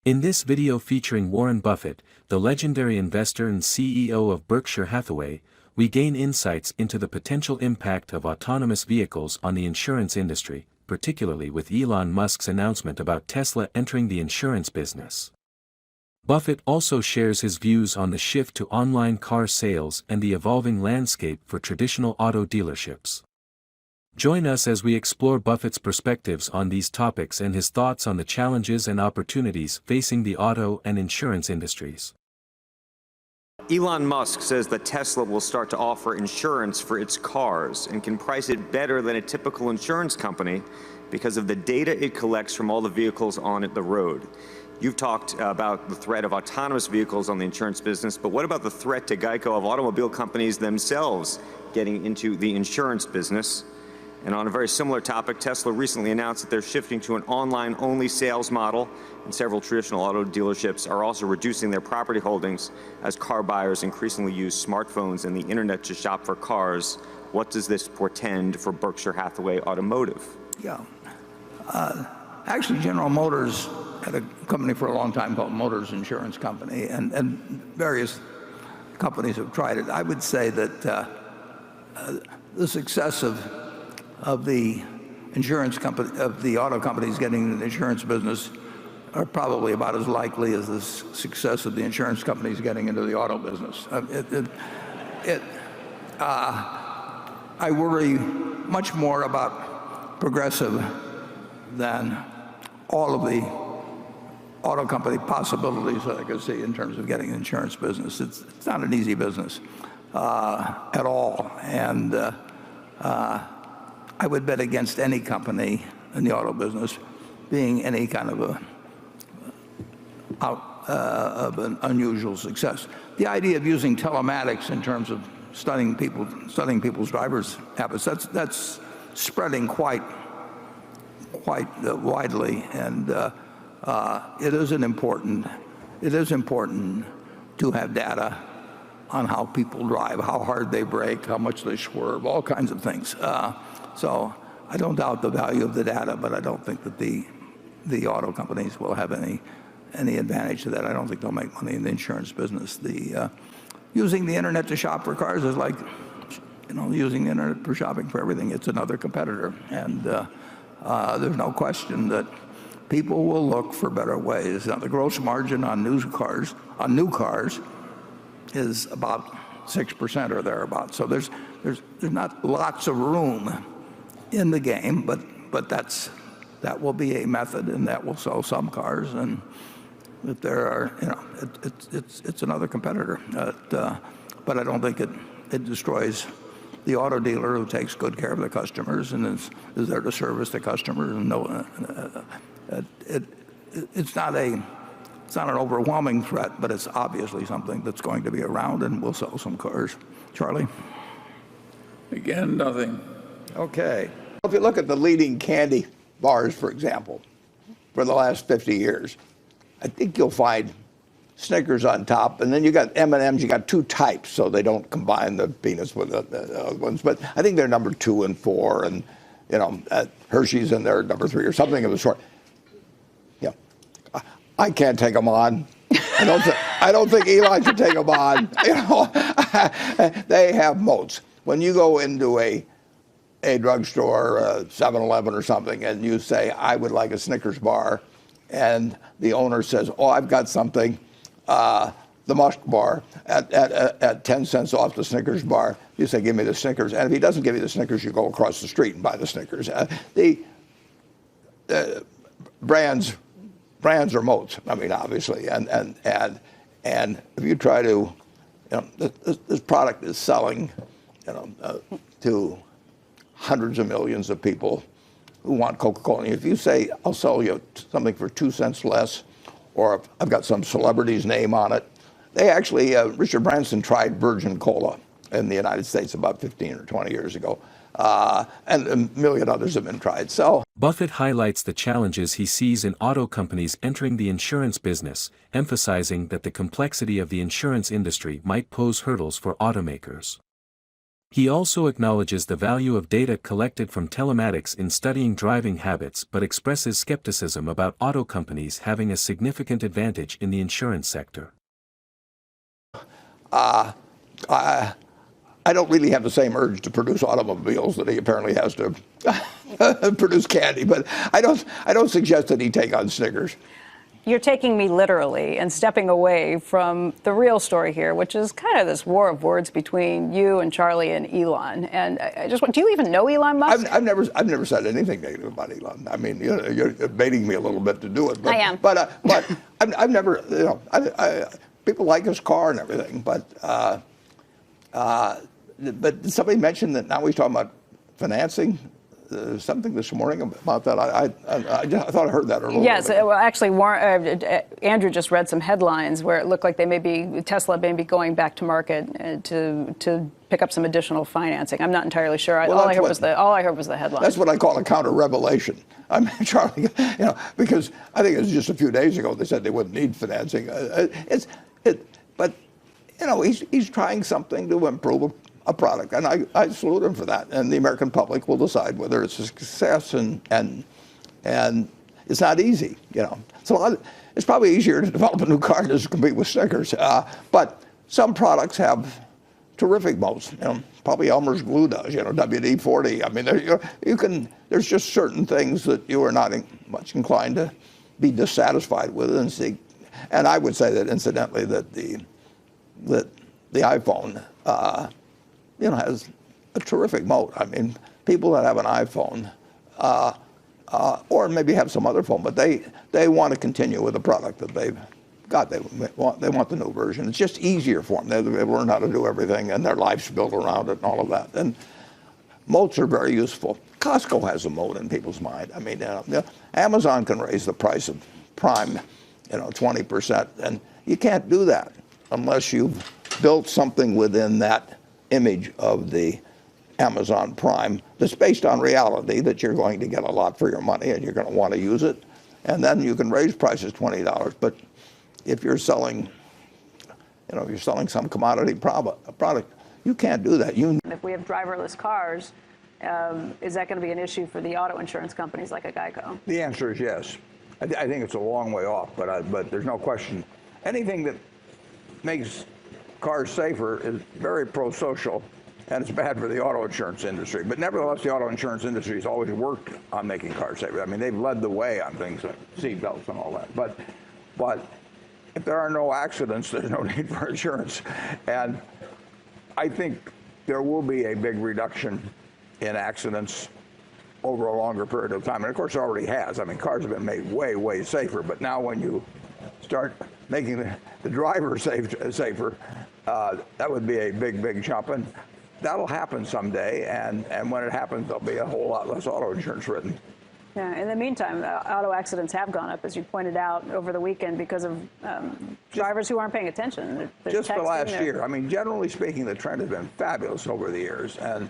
In this video featuring Warren Buffett, the legendary investor and CEO of Berkshire Hathaway, we gain insights into the potential impact of autonomous vehicles on the insurance industry, particularly with Elon Musk's announcement about Tesla entering the insurance business. Buffett also shares his views on the shift to online car sales and the evolving landscape for traditional auto dealerships. Join us as we explore Buffett's perspectives on these topics and his thoughts on the challenges and opportunities facing the auto and insurance industries. Elon Musk says that Tesla will start to offer insurance for its cars and can price it better than a typical insurance company because of the data it collects from all the vehicles on the road. You've talked about the threat of autonomous vehicles on the insurance business, but what about the threat to Geico of automobile companies themselves getting into the insurance business? And on a very similar topic, Tesla recently announced that they're shifting to an online-only sales model, and several traditional auto dealerships are also reducing their property holdings as car buyers increasingly use smartphones and the internet to shop for cars. What does this portend for Berkshire Hathaway Automotive? Yeah. Actually, General Motors had a company for a long time called Motors Insurance Company, and various companies have tried it. I would say that the success of the insurance company, of the auto companies getting into the insurance business, are probably about as likely as the success of the insurance companies getting into the auto business. I worry much more about Progressive than all of the auto company possibilities that I could see in terms of getting an insurance business. It's not an easy business at all, and I would bet against any company in the auto business being any kind of an unusual success. The idea of using telematics in terms of studying people's driver's habits, that's spreading quite widely, and it is important to have data on how people drive, how hard they brake, how much they swerve, all kinds of things. So I don't doubt the value of the data, but I don't think that the auto companies will have any advantage to that. I don't think they'll make money in the insurance business. Using the internet to shop for cars is like, using the internet for shopping for everything. It's another competitor, and there's no question that people will look for better ways. Now, the gross margin on new cars is about 6% or thereabouts. So there's not lots of room in the game, but that will be a method, and that will sell some cars, and that there are, it's another competitor. But I don't think it destroys the auto dealer who takes good care of the customers and is there to service the customers. And it's not an overwhelming threat, but it's obviously something that's going to be around and will sell some cars. Charlie? Again, nothing. Okay. If you look at the leading candy bars, for example, for the last 50 years, I think you'll find Snickers on top, and then you got M&Ms. You got two types, so they don't combine the peanuts with the other ones. But I think they're number 2 and 4, and Hershey's in there number 3 or something of the sort. Yeah, I can't take them on. I don't think Elon should take them on. They have moats. When you go into a drugstore, 7-Eleven or something, and you say, I would like a Snickers bar, and the owner says, oh, I've got something, the Musk bar, at 10 cents off the Snickers bar, you say, give me the Snickers. And if he doesn't give you the Snickers, you go across the street and buy the Snickers. The brands are moats, I mean, obviously. And if you try to, this product is selling, to hundreds of millions of people who want Coca-Cola. If you say, I'll sell you something for 2 cents less, or I've got some celebrity's name on it. They actually, Richard Branson tried Virgin Cola in the United States about 15 or 20 years ago. And a million others have been tried. So Buffett highlights the challenges he sees in auto companies entering the insurance business, emphasizing that the complexity of the insurance industry might pose hurdles for automakers. He also acknowledges the value of data collected from telematics in studying driving habits but expresses skepticism about auto companies having a significant advantage in the insurance sector. I don't really have the same urge to produce automobiles that he apparently has to produce candy, but I don't suggest that he take on Snickers. You're taking me literally and stepping away from the real story here, which is kind of this war of words between you and Charlie and Elon. And I just want, do you even know Elon Musk? I've never said anything negative about Elon. I mean, you know, you're baiting me a little bit to do it. But, I am. But I've never, you know, people like his car and everything. But somebody mentioned that now he's talking about financing. Something this morning about that. I thought I heard that earlier. Yes, well, actually, Andrew just read some headlines where it looked like Tesla may be going back to market to pick up some additional financing. I'm not entirely sure. Well, all I heard was the headline. That's what I call a counter revelation. I mean, Charlie, you know, because I think it was just a few days ago they said they wouldn't need financing. But you know, he's trying something to improve a product, and I salute him for that. And the American public will decide whether it's a success, and it's not easy. You know, it's probably easier to develop a new car than to compete with Snickers. But some products have terrific modes. You know, probably Elmer's glue does. You know, WD-40. I mean, there's just certain things that you are not much inclined to be dissatisfied with, and I would say that incidentally that the iPhone. You know, has a terrific moat. I mean, people that have an iPhone, or maybe have some other phone, but they want to continue with the product that they've got. They want the new version. It's just easier for them. They've learned how to do everything, and their life's built around it and all of that. And moats are very useful. Costco has a moat in people's mind. I mean, Amazon can raise the price of Prime, 20%, and you can't do that unless you've built something within that image of the Amazon Prime that's based on reality that you're going to get a lot for your money and you're going to want to use it, and then you can raise prices $20. But if you're selling, some commodity product, you can't do that. If we have driverless cars, is that going to be an issue for the auto insurance companies like a Geico? The answer is yes. I think it's a long way off, but there's no question. Anything that makes cars safer is very pro-social, and it's bad for the auto insurance industry. But nevertheless, the auto insurance industry has always worked on making cars safer. I mean, they've led the way on things like seat belts and all that. But if there are no accidents, there's no need for insurance. And I think there will be a big reduction in accidents over a longer period of time. And of course, it already has. I mean, cars have been made way, way safer. But now when you start making the driver safer, that would be a big, big jump. And that'll happen someday. And when it happens, there'll be a whole lot less auto insurance written. Yeah. In the meantime, auto accidents have gone up, as you pointed out, over the weekend because of drivers who aren't paying attention. Just the last year. I mean, generally speaking, the trend has been fabulous over the years. And,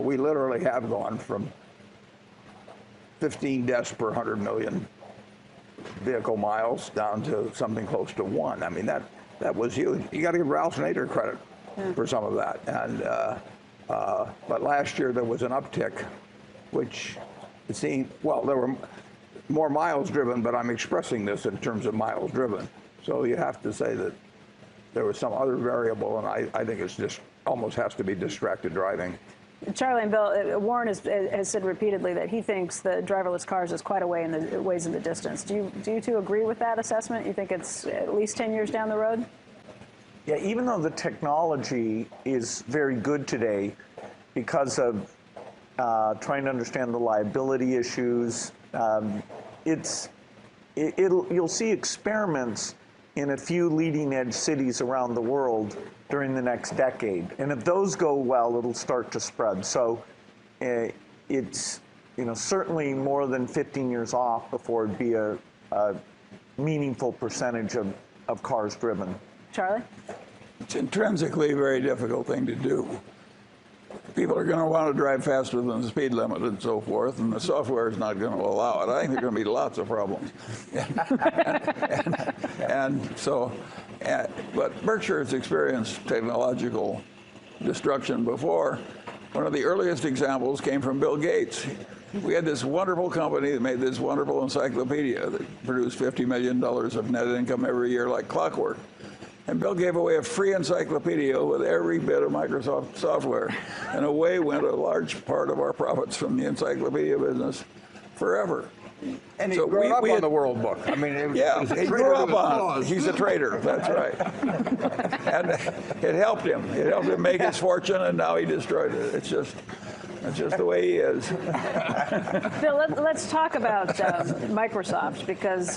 we literally have gone from 15 deaths per 100 million vehicle miles down to something close to 1. I mean, that was huge. You got to give Ralph Nader credit for some of that. And but last year there was an uptick, which it seemed, well, there were more miles driven, but I'm expressing this in terms of miles driven. So you have to say that there was some other variable, and I think it's just almost has to be distracted driving. Charlie and Bill, Warren has said repeatedly that he thinks the driverless cars is quite a ways in the distance. Do you two agree with that assessment? You think it's at least 10 years down the road? Yeah, even though the technology is very good today because of trying to understand the liability issues, you'll see experiments in a few leading edge cities around the world during the next decade. And if those go well, it'll start to spread. So it's certainly more than 15 years off before it'd be a meaningful percentage of cars driven. Charlie? It's intrinsically a very difficult thing to do. People are going to want to drive faster than the speed limit and so forth, and the software is not going to allow it. I think there are going to be lots of problems. But Berkshire has experienced technological destruction before. One of the earliest examples came from Bill Gates. We had this wonderful company that made this wonderful encyclopedia that produced $50 million of net income every year like clockwork. And Bill gave away a free encyclopedia with every bit of Microsoft software. And away went a large part of our profits from the encyclopedia business forever. And he So grew up we on had- the World Book. I mean, it was, Yeah, it was a he traitor grew to up his on cause. it. He's a traitor, that's right. And it helped him. It helped him make his fortune, and now he destroyed it. That's just the way he is. Bill, let's talk about Microsoft, because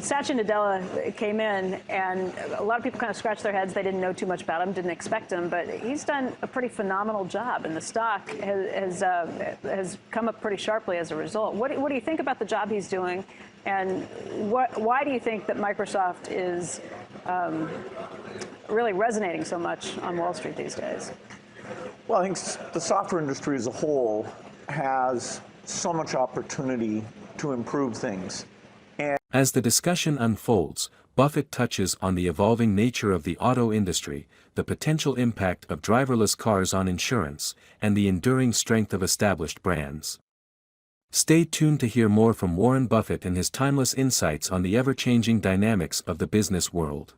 Satya Nadella came in, and a lot of people kind of scratched their heads. They didn't know too much about him, didn't expect him, but he's done a pretty phenomenal job, and the stock has come up pretty sharply as a result. What do you think about the job he's doing, and why do you think that Microsoft is really resonating so much on Wall Street these days? Well, I think the software industry as a whole has so much opportunity to improve things. As the discussion unfolds, Buffett touches on the evolving nature of the auto industry, the potential impact of driverless cars on insurance, and the enduring strength of established brands. Stay tuned to hear more from Warren Buffett and his timeless insights on the ever-changing dynamics of the business world.